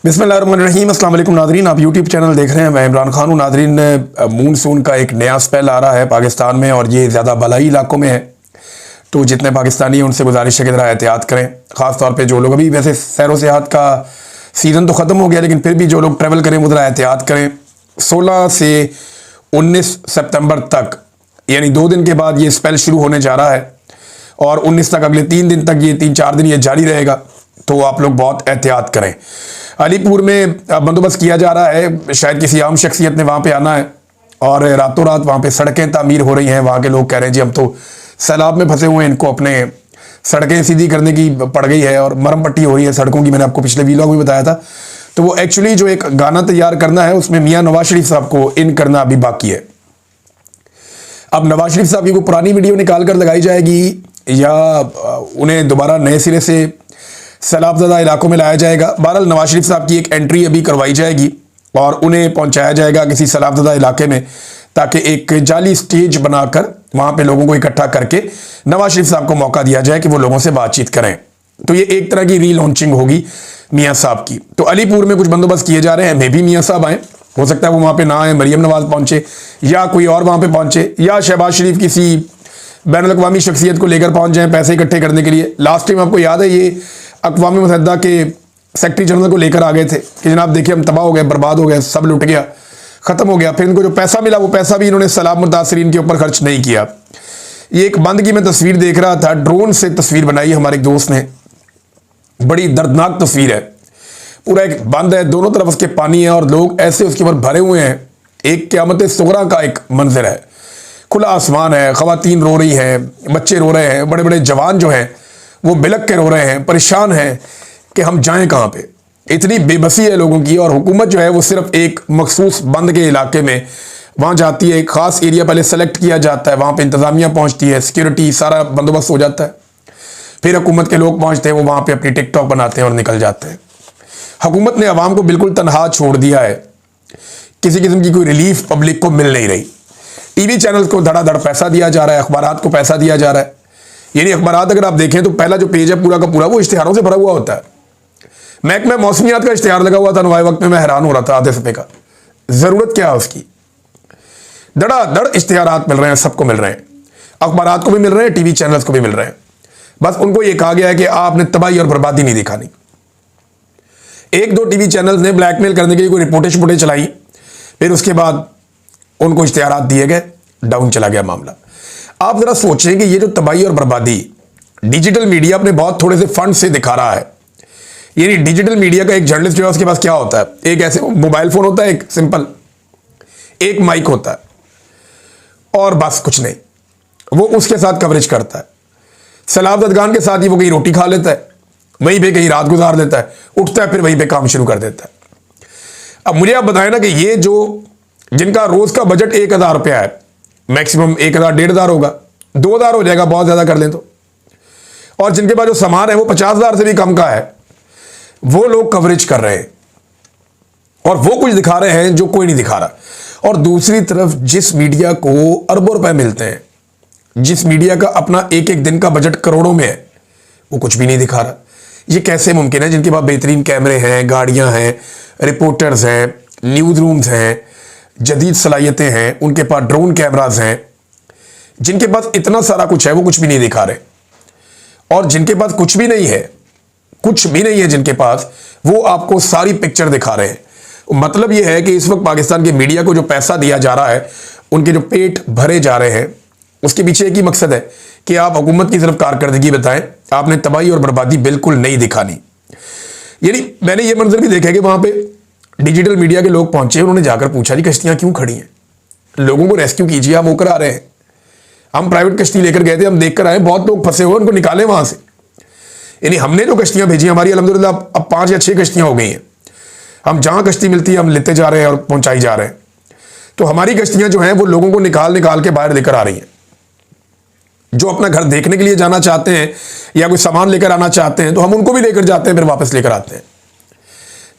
बिस्मिल्लाहिर्रहमानिर्रहीम। अस्सलाम वालेकुम नादरीन, आप यूट्यूब चैनल देख रहे हैं। मैं इमरान खान हूँ। नादरीन, मूनसून का एक नया स्पेल आ रहा है पाकिस्तान में और ये ज़्यादा बलाई इलाकों में है, तो जितने पाकिस्तानी हैं उनसे गुजारिश है कि ज़रा एहतियात करें। ख़ास तौर पे जो लोग अभी वैसे सैर व सियाहत का सीज़न तो ख़त्म हो गया, लेकिन फिर भी जो लोग ट्रैवल करें वो ज़रा एहतियात करें। 16 से 19 सितंबर तक, यानी 2 दिन के बाद ये स्पेल शुरू होने जा रहा है और 19 तक, अगले 3 दिन तक, ये 3-4 दिन ये जारी रहेगा, तो आप लोग बहुत एहतियात करें। अलीपुर में बंदोबस्त किया जा रहा है, शायद किसी आम शख्सियत ने वहाँ पे आना है और रातों रात वहाँ पे सड़कें तामीर हो रही हैं। वहाँ के लोग कह रहे हैं जी हम तो सैलाब में फंसे हुए हैं, इनको अपने सड़कें सीधी करने की पड़ गई है और मरम पट्टी हो रही है सड़कों की। मैंने आपको पिछले वीलॉग में बताया था। तो वो एक्चुअली जो एक गाना तैयार करना है उसमें मियाँ नवाज शरीफ साहब को इन करना अभी बाकी है। अब नवाज शरीफ साहब की कोई पुरानी वीडियो निकाल कर लगाई जाएगी या उन्हें दोबारा नए सिरे से सैलाबज़दा इलाकों में लाया जाएगा। बहरहाल नवाज शरीफ साहब की एक एंट्री अभी करवाई जाएगी और उन्हें पहुंचाया जाएगा किसी सैलाबज़दा इलाके में, ताकि एक जाली स्टेज बनाकर वहां पे लोगों को इकट्ठा करके नवाज शरीफ साहब को मौका दिया जाए कि वो लोगों से बातचीत करें। तो ये एक तरह की रीलॉन्चिंग होगी मियाँ साहब की। तो अलीपुर में कुछ बंदोबस्त किए जा रहे हैं, मे भी मियाँ साहब आए, हो सकता है वो वहाँ पे ना आए, मरियम नवाज पहुंचे या कोई और वहाँ पे पहुंचे, या शहबाज शरीफ किसी बैनुल-अक़वामी शख्सियत को लेकर पहुंच जाएं पैसे इकट्ठे करने के लिए। लास्ट टाइम आपको याद है ये अक़वाम मुत्तहिदा के सेक्रेटरी जनरल को लेकर आ गए थे कि जनाब देखिए हम तबाह हो गए, बर्बाद हो गए, सब लुट गया, ख़त्म हो गया। फिर इनको जो पैसा मिला वो पैसा भी इन्होंने सैलाब मुतासरीन के ऊपर खर्च नहीं किया। ये एक बंद की मैं तस्वीर देख रहा था, ड्रोन से तस्वीर बनाई हमारे एक दोस्त ने, बड़ी दर्दनाक तस्वीर है। पूरा एक बंद है, दोनों तरफ उसके पानी है और लोग ऐसे उसके ऊपर भरे हुए हैं। एक क़यामत सुग़रा का एक मंजर है, खुला आसमान है, ख़वातीन रो रही हैं, बच्चे रो रहे हैं, बड़े बड़े जवान जो हैं वो बिलक के रो रहे हैं, परेशान हैं कि हम जाएं कहाँ पे। इतनी बेबसी है लोगों की और हुकूमत जो है वो सिर्फ एक मखसूस बंद के इलाके में वहाँ जाती है। एक ख़ास एरिया पहले सेलेक्ट किया जाता है, वहाँ पे इंतज़ामिया पहुँचती है, सिक्योरिटी सारा बंदोबस्त हो जाता है, फिर हुकूमत के लोग पहुँचते हैं, वो वहाँ पर अपनी टिकटॉक बनाते हैं और निकल जाते हैं। हुकूमत ने अवाम को बिल्कुल तनहा छोड़ दिया है, किसी किस्म की कोई रिलीफ पब्लिक को मिल नहीं रही। टीवी चैनल्स को धड़ाधड़ पैसा दिया जा रहा है, अखबारात को पैसा दिया जा रहा है। यानी अखबारात अगर आप देखें तो पहला जो पेज है पूरा का पूरा वो इश्तिहारों से भरा हुआ होता है। महकमा मौसमियात का इश्तिहार लगा हुआ था नवाए वक्त में, मैं हैरान हो रहा था आधे सफ़े का, ज़रूरत क्या है उसकी। धड़ाधड़ इश्तिहारात मिल रहे हैं, सबको मिल रहे हैं, अखबारात को भी मिल रहे हैं, टीवी चैनल्स को भी मिल रहे हैं। बस उनको ये कहा गया है कि आपने तबाही और बर्बादी नहीं दिखानी। 1-2 टीवी चैनल्स ने ब्लैकमेल करने के लिए कोई रिपोर्टें चलाई, फिर उसके बाद उनको इश्तिहारात दिए गए, डाउन चला गया मामला। आप जरा सोचें कि ये जो तबाही और बर्बादी डिजिटल मीडिया अपने बहुत थोड़े से फंड से दिखा रहा है। यानी डिजिटल मीडिया का एक जर्नलिस्ट जो है उसके पास क्या होता है, एक ऐसे मोबाइल फोन होता है, एक सिंपल एक माइक होता है और बस कुछ नहीं, वो उसके साथ कवरेज करता है। सैलाब ज़दगान के साथ ही वो कहीं रोटी खा लेता है, वहीं पे कहीं रात गुजार देता है, उठता है फिर वहीं पे काम शुरू कर देता है। अब मुझे आप बताएं ना कि ये जो जिनका रोज का बजट 1000 रुपया है, मैक्सिमम 1000-1500 होगा, 2000 हो जाएगा बहुत ज्यादा कर लें तो, और जिनके पास जो सामान है वो 50,000 से भी कम का है, वो लोग कवरेज कर रहे हैं और वो कुछ दिखा रहे हैं जो कोई नहीं दिखा रहा। और दूसरी तरफ जिस मीडिया को अरबों रुपए मिलते हैं, जिस मीडिया का अपना एक एक दिन का बजट करोड़ों में है, वो कुछ भी नहीं दिखा रहा। ये कैसे मुमकिन है? जिनके पास बेहतरीन कैमरे हैं, गाड़ियां हैं, रिपोर्टर्स हैं, न्यूज़ रूम्स हैं, जदीद सलाहियतें हैं, उनके पास ड्रोन कैमराज हैं, जिनके पास इतना सारा कुछ है वो कुछ भी नहीं दिखा रहे। और जिनके पास कुछ भी नहीं है, कुछ भी नहीं है जिनके पास, वो आपको सारी पिक्चर दिखा रहे हैं। मतलब ये है कि इस वक्त पाकिस्तान के मीडिया को जो पैसा दिया जा रहा है, उनके जो पेट भरे जा रहे हैं, उसके पीछे एक ही मकसद है कि आप हुकूमत की सिर्फ कारकर्दगी बताएं, आपने तबाही और बर्बादी बिल्कुल नहीं दिखानी। यानी मैंने ये मंजर भी देखा कि वहां पे डिजिटल मीडिया के लोग पहुंचे, उन्होंने जाकर पूछा जी कश्तियां क्यों खड़ी हैं, लोगों को रेस्क्यू कीजिए, हम होकर आ रहे हैं। हम प्राइवेट कश्ती लेकर गए थे, हम देखकर आए बहुत लोग फंसे हुए, उनको निकाले वहां से। यानी हमने जो कश्तियां भेजी, हमारी अल्हम्दुलिल्लाह अब 5 या 6 कश्तियां हो गई हैं। हम जहां कश्ती मिलती है हम लेते जा रहे हैं और पहुंचाई जा रहे हैं। तो हमारी कश्तियां जो हैं वो लोगों को निकाल निकाल के बाहर लेकर आ रही हैं। जो अपना घर देखने के लिए जाना चाहते हैं या कोई सामान लेकर आना चाहते हैं तो हम उनको भी लेकर जाते हैं, फिर वापस लेकर आते हैं।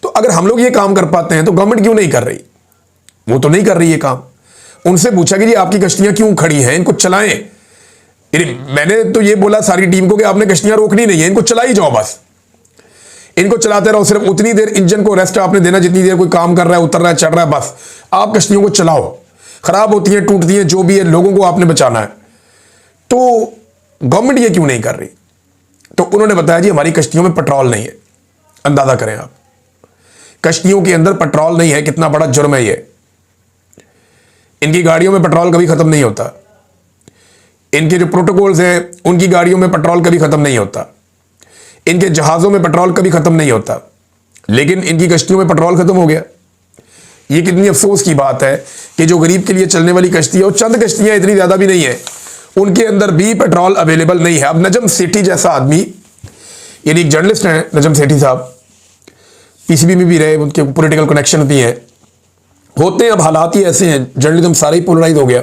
तो अगर हम लोग ये काम कर पाते हैं तो गवर्नमेंट क्यों नहीं कर रही? वो तो नहीं कर रही है काम। उनसे पूछा कि जी आपकी कश्तियां क्यों खड़ी हैं, इनको चलाएं। मैंने तो ये बोला सारी टीम को कि आपने कश्तियां रोकनी नहीं है, इनको चलाई जाओ बस। इनको चलाते रहो, सिर्फ उतनी देर इंजन को रेस्ट आपने देना जितनी देर कोई काम कर रहा है, उतर रहा है, चढ़ रहा है, बस आप कश्तियों को चलाओ। खराब होती है, टूटती है, जो भी है, लोगों को आपने बचाना है। तो गवर्नमेंट ये क्यों नहीं कर रही? तो उन्होंने बताया जी हमारी कश्तियों में पेट्रोल नहीं है। अंदाजा करें आप, कश्तियों के अंदर पेट्रोल नहीं है, कितना बड़ा जुर्म है ये। इनकी गाड़ियों में पेट्रोल कभी खत्म नहीं होता, इनके जो प्रोटोकॉल्स हैं उनकी गाड़ियों में पेट्रोल कभी खत्म नहीं होता, इनके जहाज़ों में पेट्रोल कभी खत्म नहीं होता, लेकिन इनकी कश्तियों में पेट्रोल खत्म हो गया। ये कितनी अफसोस की बात है कि जो गरीब के लिए चलने वाली कश्ती है, और चंद कश्तियां, इतनी ज़्यादा भी नहीं है, उनके अंदर भी पेट्रोल अवेलेबल नहीं है। अब नजम सेठी जैसा आदमी, यानी एक जर्नलिस्ट हैं नजम सेठी साहब, पीसीबी में भी रहे, उनके पॉलिटिकल कनेक्शन भी हैं, होते हैं। अब हालात ही ऐसे हैं, जर्नलिज्म सारा ही पोलराइज हो गया।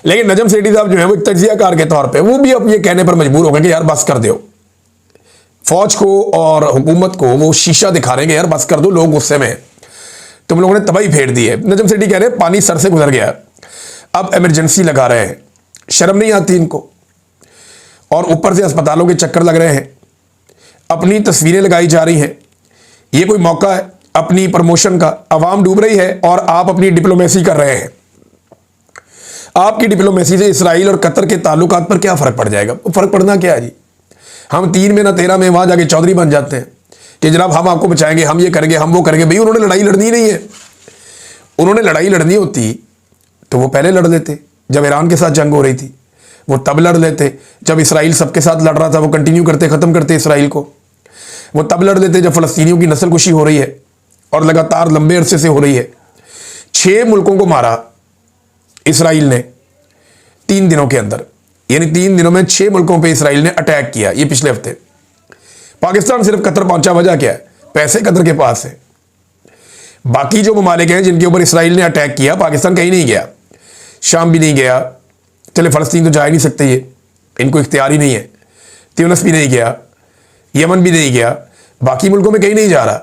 लेकिन नजम सेठी साहब जो है वो एक तज्जियाकार के तौर पे वो भी अब ये कहने पर मजबूर हो गए कि यार बस कर दो। फौज को और हुकूमत को वो शीशा दिखा रहे हैं कि यार बस कर दो, लोग गुस्से में हैं, तुम लोगों ने तबाही फेर दी है। नजम सेठी कह रहे हैं पानी सर से गुजर गया, अब इमरजेंसी लगा रहे हैं। शर्म नहीं आती इनको? और ऊपर से अस्पतालों के चक्कर लग रहे हैं, अपनी तस्वीरें लगाई जा रही हैं। ये कोई मौका है अपनी प्रमोशन का? अवाम डूब रही है और आप अपनी डिप्लोमेसी कर रहे हैं। आपकी डिप्लोमेसी से इसराइल और कतर के ताल्लुकात पर क्या फ़र्क पड़ जाएगा? फ़र्क पड़ना क्या है जी? हम 3 में ना 13 में वहाँ जाके चौधरी बन जाते हैं कि जनाब हम आपको बचाएंगे, हम ये करेंगे, हम वो करेंगे। भाई उन्होंने लड़ाई लड़नी नहीं है। उन्होंने लड़ाई लड़नी होती तो वो पहले लड़ लेते। जब ईरान के साथ जंग हो रही थी वो तब लड़ लेते। जब इसराइल सबके साथ लड़ रहा था वो कंटिन्यू करते, ख़त्म करते इसराइल को। वो तब लड़ लेते जब फ़लस्तीनियों की नस्लकुशी हो रही है और लगातार लंबे अरसे से हो रही है। 6 मुल्कों को मारा इसराइल ने 3 दिनों के अंदर, यानी 3 दिनों में 6 मुल्कों पे इसराइल ने अटैक किया। ये पिछले हफ्ते पाकिस्तान सिर्फ कतर पहुंचा, वजह क्या है? पैसे कतर के पास है। बाकी जो ममालिक हैं जिनके ऊपर इसराइल ने अटैक किया, पाकिस्तान कहीं नहीं गया, शाम भी नहीं गया, चले फ़लस्तीन तो जा ही नहीं सकते, ये इनको इख्तियार ही नहीं है। त्यूनिस भी नहीं गया, यमन भी नहीं गया, बाकी मुल्कों में कहीं नहीं जा रहा।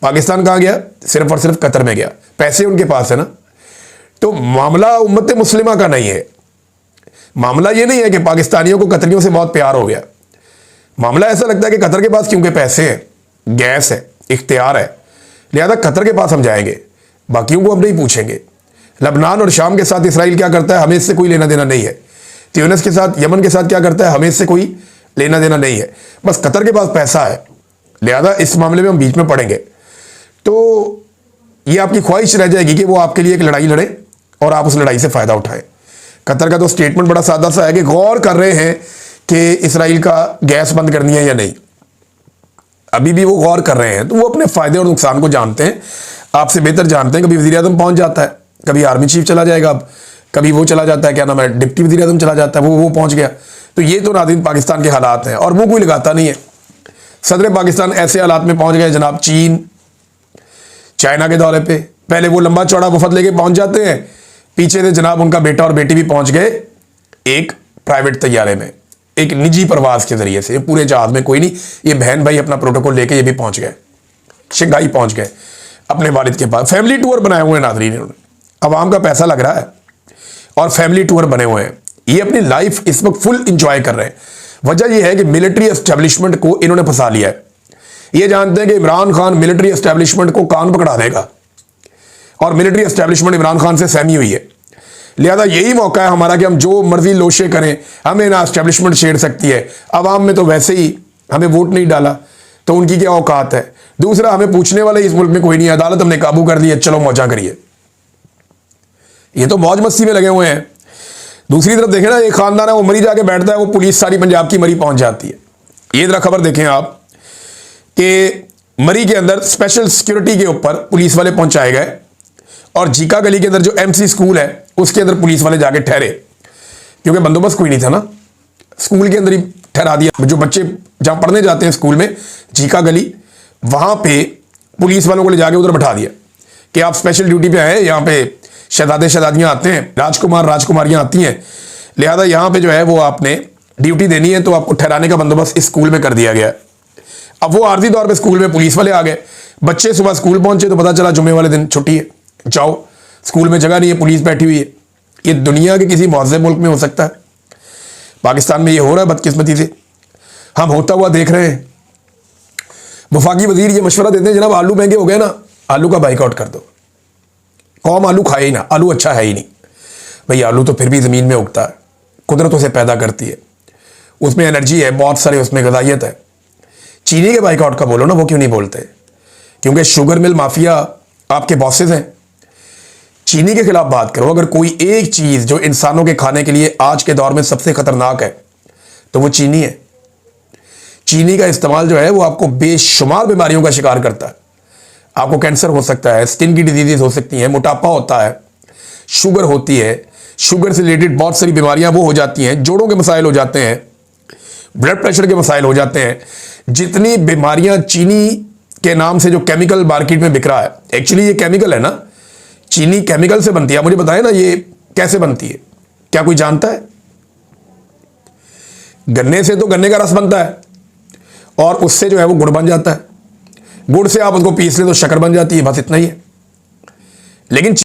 पाकिस्तान कहाँ गया? सिर्फ और सिर्फ कतर में गया। पैसे उनके पास है ना। तो मामला उम्मत मुस्लिमा का नहीं है। मामला ये नहीं है कि पाकिस्तानियों को कतरियों से बहुत प्यार हो गया। मामला ऐसा लगता है कि कतर के पास क्योंकि पैसे हैं, गैस है, इख्तियार है, लिहाजा कतर के पास हम जाएंगे, बाकियों को हम नहीं पूछेंगे। लबनान और शाम के साथ इसराइल क्या करता है, हमें इससे कोई लेना देना नहीं है। त्यूनिस के साथ, यमन के साथ क्या करता है, हमें इससे कोई लेना देना नहीं है। बस कतर के पास पैसा है, लिहाजा इस मामले में हम बीच में पड़ेंगे। तो ये आपकी ख्वाहिश रह जाएगी कि वो आपके लिए एक लड़ाई लड़े और आप उस लड़ाई से फ़ायदा उठाएं। कतर का तो स्टेटमेंट बड़ा सादा सा है कि गौर कर रहे हैं कि इसराइल का गैस बंद करनी है या नहीं। अभी भी वो गौर कर रहे हैं, तो वो अपने फ़ायदे और नुकसान को जानते हैं, आपसे बेहतर जानते हैं। कभी वज़ीर आज़म पहुँच जाता है, कभी आर्मी चीफ चला जाएगा, अब कभी वो चला जाता है, क्या नाम है, डिप्टी वज़ीर आज़म चला जाता है, वो पहुँच गया। तो ये तो नाज़रीन पाकिस्तान के हालात हैं और वो कोई लगाता नहीं है। सदर पाकिस्तान ऐसे हालात में पहुँच गए जनाब, चीन चाइना के दौरे पे, पहले वो लंबा चौड़ा वफद लेके पहुंच जाते हैं, पीछे से जनाब उनका बेटा और बेटी भी पहुंच गए एक प्राइवेट तैयारे में, एक निजी प्रवास के जरिए से। पूरे जहाज में कोई नहीं, ये बहन भाई अपना प्रोटोकॉल लेके ये भी पहुंच गए, शंघाई पहुंच गए अपने वालिद के पास। फैमिली टूर बनाए हुए हैं नाज़रीन इन्होंने, आवाम का पैसा लग रहा है और फैमिली टूर बने हुए हैं। ये अपनी लाइफ इस वक्त फुल इंजॉय कर रहे हैं। वजह यह है कि मिलिट्री एस्टेब्लिशमेंट को इन्होंने फंसा लिया है। ये जानते हैं कि इमरान खान मिलिट्री एस्टेब्लिशमेंट को कान पकड़ा देगा और मिलिट्री एस्टेब्लिशमेंट इमरान खान से सहमी हुई है। लिहाजा यही मौका है हमारा कि हम जो मर्जी लोशे करें, हमें ना एस्टेब्लिशमेंट छेड़ सकती है। अवाम में तो वैसे ही हमें वोट नहीं डाला तो उनकी क्या औकात है। दूसरा, हमें पूछने वाले इस मुल्क में कोई नहीं है, अदालत हमने काबू कर दी है, चलो मौजा करिए। ये तो मौज मस्ती में लगे हुए हैं। दूसरी तरफ देखें ना, एक खानदान है वो मरी जाके बैठता है, वो पुलिस सारी पंजाब की मरी पहुंच जाती है। ये जरा खबर देखें आप कि मरी के अंदर स्पेशल सिक्योरिटी के ऊपर पुलिस वाले पहुंचाए गए और जीका गली के अंदर जो एमसी स्कूल है उसके अंदर पुलिस वाले जाके ठहरे, क्योंकि बंदोबस्त कोई नहीं था ना, स्कूल के अंदर ही ठहरा दिया। जो बच्चे जहां पढ़ने जाते हैं स्कूल में, जीका गली, वहां पे पुलिस वालों को ले जाके उधर बैठा दिया कि आप स्पेशल ड्यूटी पे आए, यहाँ पे शहजादे शहजादियाँ आते हैं, राजकुमार राजकुमारियाँ आती हैं, लिहाजा यहाँ पे जो है वो आपने ड्यूटी देनी है, तो आपको ठहराने का बंदोबस्त इस स्कूल में कर दिया गया। अब वो आर्जी तौर पे स्कूल में पुलिस वाले आ गए, बच्चे सुबह स्कूल पहुंचे तो पता चला जुम्मे वाले दिन छुट्टी है, जाओ स्कूल में जगह नहीं है, पुलिस बैठी हुई है। ये दुनिया के किसी मुअज़्ज़ब मुल्क में हो सकता है? पाकिस्तान में ये हो रहा है बदकिस्मती से, हम होता हुआ देख रहे हैं। वफाकी वजीर ये मशवरा देते हैं, जनाब आलू महंगे हो गए ना, आलू का बाइकआउट कर दो, कौम आलू खाए ही ना, आलू अच्छा है ही नहीं। भाई आलू तो फिर भी ज़मीन में उगता है, कुदरत उसे पैदा करती है, उसमें एनर्जी है, बहुत सारे उसमें ग़िज़ाइयत है। चीनी के बाइकआउट का बोलो ना, वो क्यों नहीं बोलते? क्योंकि शुगर मिल माफिया आपके बॉसेस हैं। चीनी के खिलाफ बात करो, अगर कोई एक चीज़ जो इंसानों के खाने के लिए आज के दौर में सबसे ख़तरनाक है तो वो चीनी है। चीनी का इस्तेमाल जो है वो आपको बेशुमार बीमारियों का शिकार करता है। आपको कैंसर हो सकता है, स्किन की डिजीजेज हो सकती हैं, मोटापा होता है, शुगर होती है, शुगर से रिलेटेड बहुत सारी बीमारियां वो हो जाती हैं, जोड़ों के मसाइल हो जाते हैं, ब्लड प्रेशर के मसाइल हो जाते हैं। जितनी बीमारियां चीनी के नाम से जो केमिकल मार्केट में बिक रहा है, एक्चुअली ये केमिकल है ना, चीनी केमिकल से बनती है। मुझे बताएं ना ये कैसे बनती है, क्या कोई जानता है? गन्ने से तो गन्ने का रस बनता है और उससे जो है वो गुड़ बन जाता है, गुड़ से आप उसको पीस ले तो शक्कर बन जाती है, बस इतना ही है। लेकिन